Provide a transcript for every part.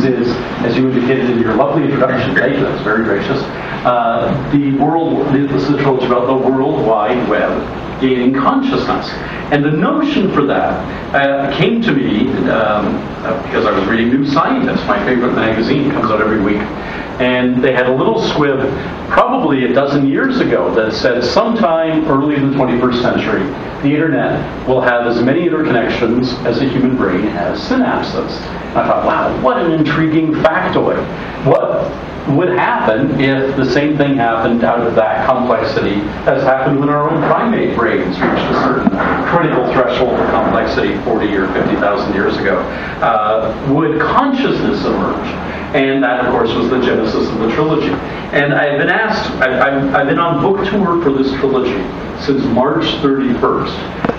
news is, as you indicated in your lovely introduction, thank you, that's very gracious, this is a trilogy about the World Wide Web gaining consciousness. And the notion for that came to me because I was reading New Scientist, my favorite magazine, comes out every week. And they had a little squib, probably a dozen years ago, that said sometime early in the 21st century, the internet will have as many interconnections as a human brain has synapses. And I thought, wow, what an intriguing factoid. What would happen if the same thing happened out of that complexity as happened when our own primate brains reached a certain critical threshold of complexity 40 or 50,000 years ago? Would consciousness emerge? And that, of course, was the genesis of the trilogy. And I've been asked, I've been on book tour for this trilogy since March 31st.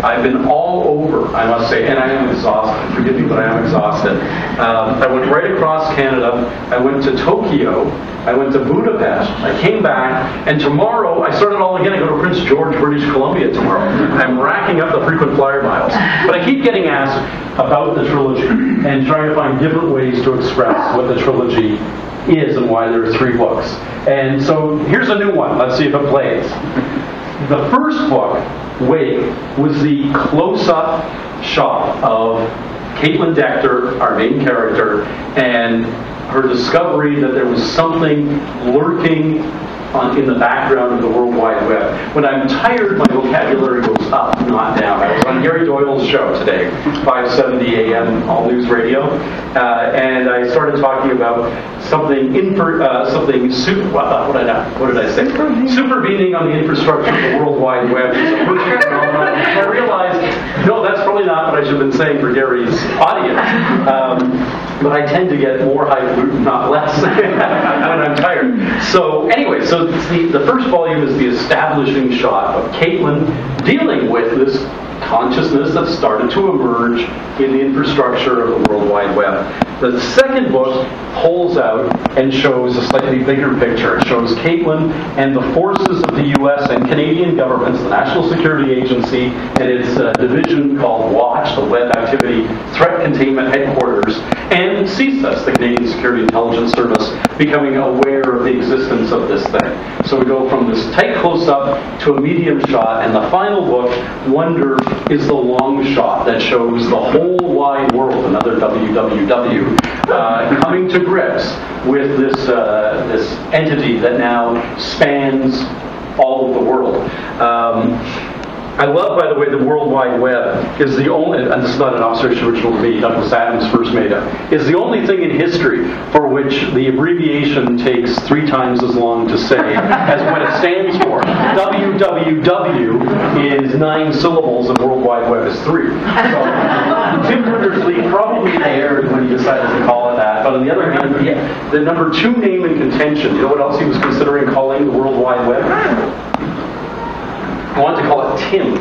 I've been all over, I must say, and I am exhausted. Forgive me, but I am exhausted. I went right across Canada. I went to Tokyo. I went to Budapest. I came back, and tomorrow I start it all again. I go to Prince George, British Columbia tomorrow. I'm racking up the frequent flyer miles. But I keep getting asked about the trilogy and trying to find different ways to express what the trilogy is and why there are 3 books. And so here's a new one. Let's see if it plays. The first book, Wake, was the close-up shot of Caitlin Dechter, our main character, and her discovery that there was something lurking in the background of the World Wide Web. When I'm tired, my vocabulary goes up, not down. I was on Gary Doyle's show today, 5:70 a.m. All News Radio, and I started talking about something what did I say? Supervening on the infrastructure of the World Wide Web is a perfect phenomenon. And I realized, no, that's probably not what I should have been saying for Gary's audience. But I tend to get more highfalutin, not less, when I'm tired. So anyway, so the first volume is the establishing shot of Caitlin dealing with this consciousness that started to emerge in the infrastructure of the World Wide Web. The second book pulls out and shows a slightly bigger picture. It shows Caitlin and the forces of the U.S. and Canadian governments, the National Security Agency, and its division called WATCH, the Web Activity Threat Containment Headquarters, and CSIS, the Canadian Security Intelligence Service, becoming aware of the existence of this thing. So we go from this tight close-up to a medium shot, and the final book, Wonder, is the long shot that shows the whole wide world, another WWW, coming to grips with this entity that now spans all of the world. I love, by the way, the World Wide Web is the only, and this is not an observation original to me, Douglas Adams first made it, is the only thing in history for which the abbreviation takes 3 times as long to say as what it stands for. WWW is 9 syllables and World Wide Web is 3. So Tim Berners-Lee probably erred when he decided to call it that, but on the other hand, the number 2 name in contention, you know what else he was considering calling the World Wide Web? I wanted to call it Tim,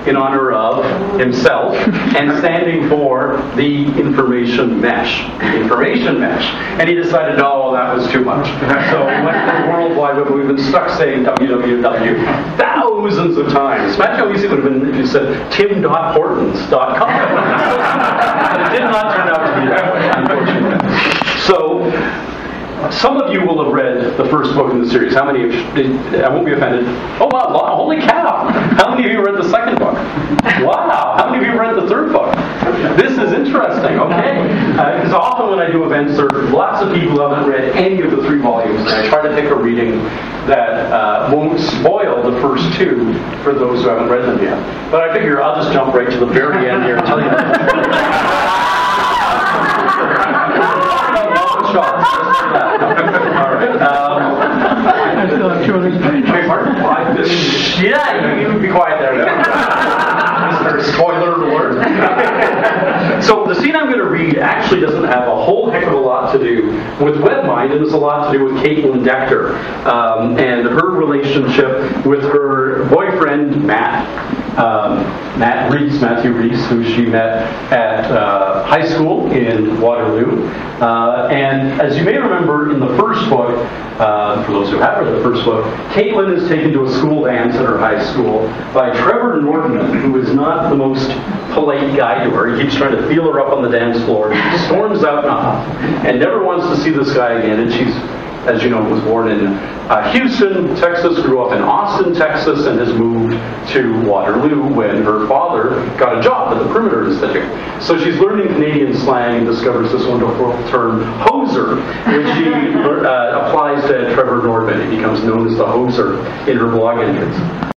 in honor of himself, and standing for the information mesh. The information mesh. And he decided, no, that was too much. So we went to the World Wide Web. We've been stuck saying www thousands of times. Imagine how easy it would have been if you said tim.hortons.com. But it did not turn out to be that way, unfortunately. So, some of you will have read the first book in the series. How many? I won't be offended. Oh wow! Holy cow! How many of you read the second book? Wow! How many of you read the third book? This is interesting. Okay, because often when I do events, there are lots of people who haven't read any of the 3 volumes, and I try to pick a reading that won't spoil the first 2 for those who haven't read them yet. But I figure I'll just jump right to the very end here and tell you. I still have 200 pages. Yeah, you be quiet there now. Mr. Spoiler alert. So the scene I'm going to read actually doesn't have a whole heck of a lot to do with WebMind. It has a lot to do with Caitlin Dechter and her relationship with her boyfriend, Matt. Matthew Reese, who she met at high school in Waterloo. And as you may remember in the first book, for those who have read the first book, Caitlin is taken to a school dance at her high school by Trevor Norton, who is not the most polite guy to her. He keeps trying to feel her up on the dance floor. She storms out in a huff and never wants to see this guy again. And she's, as you know, was born in Houston, Texas, grew up in Austin, Texas, and has moved to Waterloo when her father got a job at the Perimeter Institute. So she's learning Canadian slang and discovers this wonderful term, hoser, which she applies to Trevor Norton. He becomes known as the hoser in her blog entries.